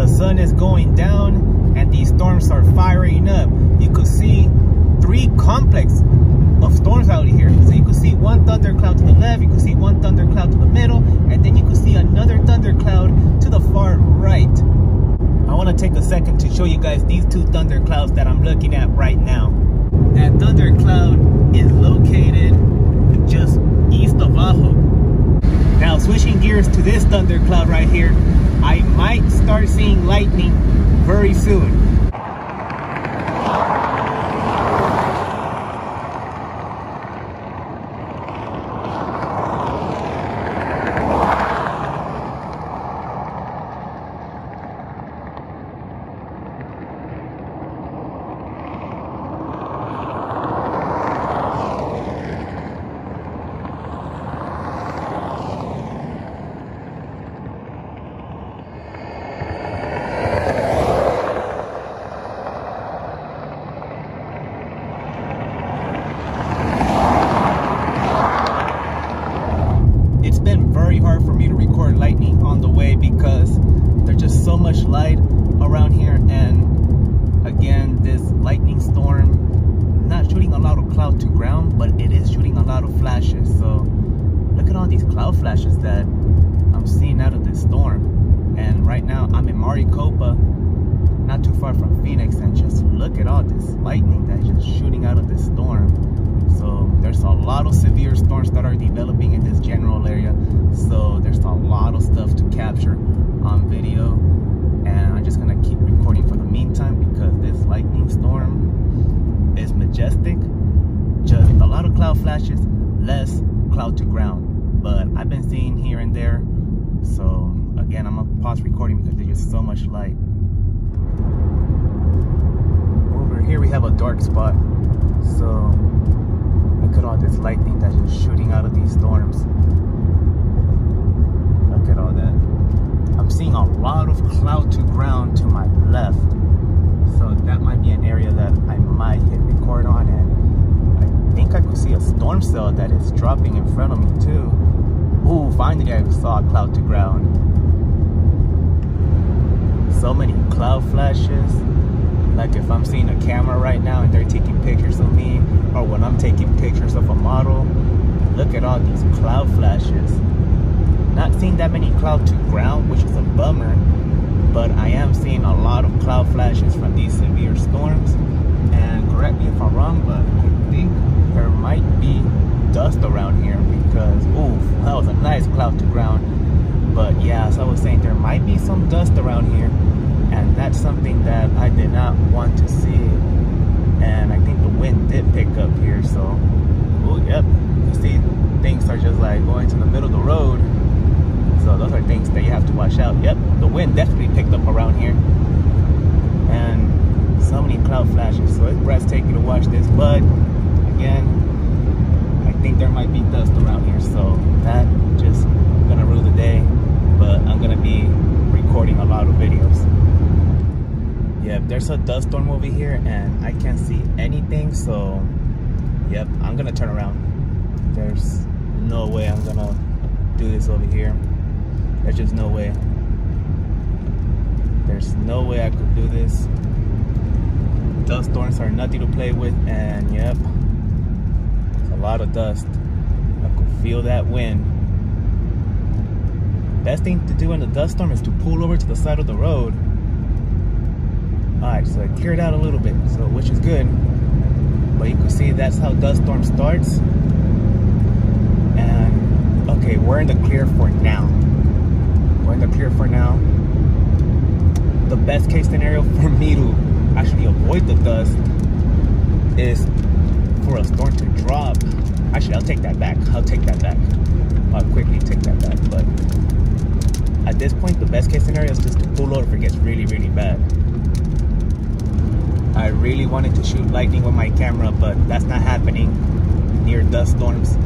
the sun is going down and these storms are firing up. You could see 3 complex of storms out here. So you could see one thundercloud to the left, you could see one thundercloud to the middle, and then you could see another thundercloud to the far right. I want to take a second to show you guys these 2 thunderclouds that I'm looking at right now. That thundercloud is located just east of Ajo. Now switching gears to this thundercloud right here, I might start seeing lightning very soon. Hard for me to record lightning on the way because there's just so much light around here, and again, this lightning storm not shooting a lot of cloud to ground, but it is shooting a lot of flashes. So look at all these cloud flashes that I'm seeing out of this storm. And right now I'm in Maricopa, not too far from Phoenix, and just look at all this lightning that's just shooting out of this storm. So there's a lot of severe storms that are developing in this general area. So there's a lot of stuff to capture on video. And I'm just gonna keep recording for the meantime because this lightning storm is majestic. Just a lot of cloud flashes, less cloud to ground. But I've been seeing here and there. So again, I'm gonna pause recording because there's just so much light. Over here we have a dark spot. So look at all this lightning that's just shooting out of these storms. Look at all that. I'm seeing a lot of cloud to ground to my left. So that might be an area that I might hit record on, and I think I could see a storm cell that is dropping in front of me too. Ooh, finally I saw a cloud to ground. So many cloud flashes. Like if I'm seeing a camera right now and they're taking pictures of me, or when I'm taking pictures of a model, look at all these cloud flashes. Not seeing that many cloud to ground, which is a bummer, but I am seeing a lot of cloud flashes from these severe storms. And correct me if I'm wrong, but I think there might be dust around here because, ooh, that was a nice cloud to ground. But yeah, as I was saying, there might be some dust around here, and that's something that I did not want to see. And I think the wind did pick up here, so, oh yep, you see things are just like going to the middle of the road. So those are things that you have to watch out. Yep, the wind definitely picked up around here. And so many cloud flashes, so it's breathtaking to watch this. But again, I think there might be dust around here, so that just gonna rule the day. But I'm gonna be recording a lot of videos. Yeah, there's a dust storm over here and I can't see anything, so yep, I'm gonna turn around. There's no way I'm gonna do this over here. There's just no way. There's no way I could do this. Dust storms are nothing to play with, and yep, it's a lot of dust. I could feel that wind. Best thing to do in the dust storm is to pull over to the side of the road. Alright, so it cleared out a little bit, so which is good. But you can see that's how dust storm starts. And okay, we're in the clear for now. We're in the clear for now. The best case scenario for me to actually avoid the dust is for a storm to drop. Actually, I'll take that back. I'll take that back. I'll quickly take that back. But at this point, the best case scenario is just to pull over if it gets really, really bad. I really wanted to shoot lightning with my camera, but that's not happening near dust storms.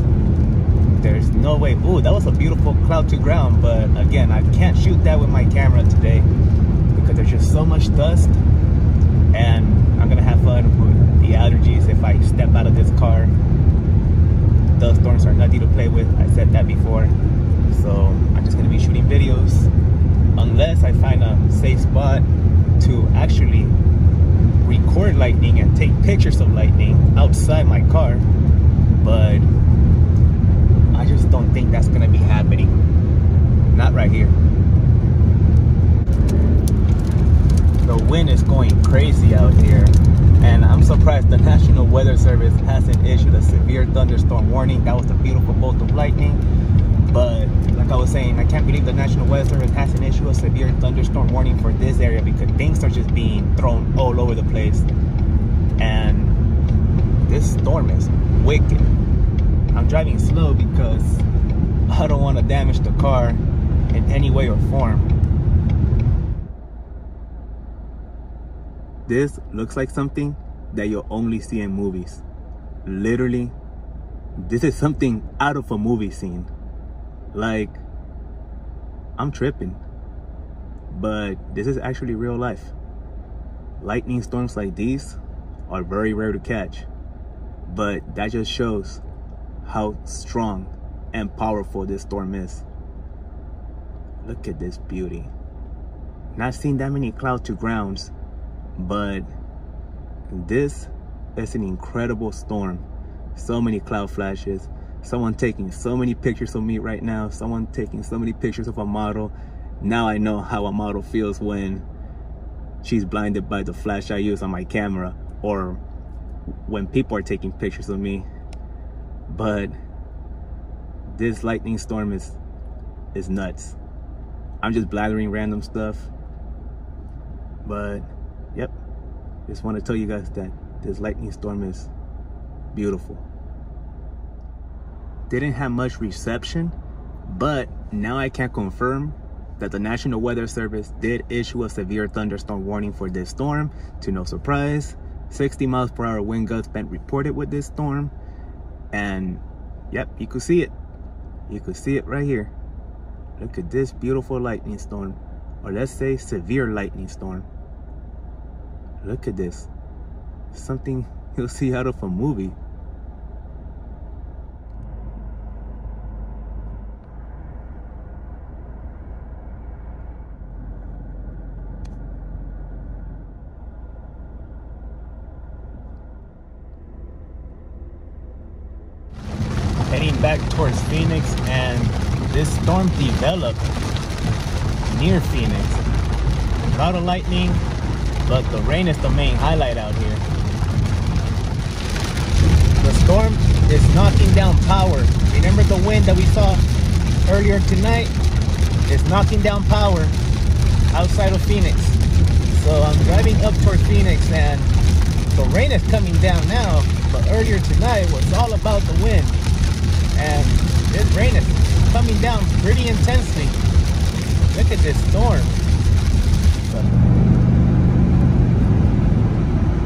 There's no way. Ooh, that was a beautiful cloud to ground, but again, I can't shoot that with my camera today because there's just so much dust, and I'm gonna have fun with the allergies if I step out of this car. Dust storms are nothing to play with. I said that before. So I'm just gonna be shooting videos unless I find a safe spot want to actually record lightning and take pictures of lightning outside my car, but I just don't think that's gonna be happening. Not right here. The wind is going crazy out here, and I'm surprised the National Weather Service hasn't issued a severe thunderstorm warning. That was a beautiful bolt of lightning, but like I was saying, I can't believe the National Weather Service hasn't issued a severe thunderstorm warning for this area, because things are just being thrown all over the place. And this storm is wicked. I'm driving slow because I don't want to damage the car in any way or form. This looks like something that you'll only see in movies. Literally, this is something out of a movie scene. Like, I'm tripping, but this is actually real life. Lightning storms like these are very rare to catch, but that just shows how strong and powerful this storm is. Look at this beauty. Not seen that many cloud to grounds, but this is an incredible storm. So many cloud flashes. Someone taking so many pictures of me right now. Someone taking so many pictures of a model. Now I know how a model feels when she's blinded by the flash I use on my camera, or when people are taking pictures of me. But this lightning storm is nuts. I'm just blathering random stuff, but yep, just want to tell you guys that this lightning storm is beautiful. Didn't have much reception, but now I can confirm that the National Weather Service did issue a severe thunderstorm warning for this storm. To no surprise, 60 miles per hour wind gusts been reported with this storm. And yep, you could see it. You could see it right here. Look at this beautiful lightning storm, or let's say severe lightning storm. Look at this. Something you'll see out of a movie. Heading back towards Phoenix, and this storm developed near Phoenix. A lot of lightning, but the rain is the main highlight out here. The storm is knocking down power. Remember the wind that we saw earlier tonight? It's knocking down power outside of Phoenix. So I'm driving up towards Phoenix, and the rain is coming down now, but earlier tonight was all about the wind. And this rain is coming down pretty intensely. Look at this storm.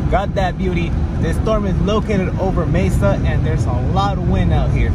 Got that beauty. This storm is located over Mesa, and there's a lot of wind out here.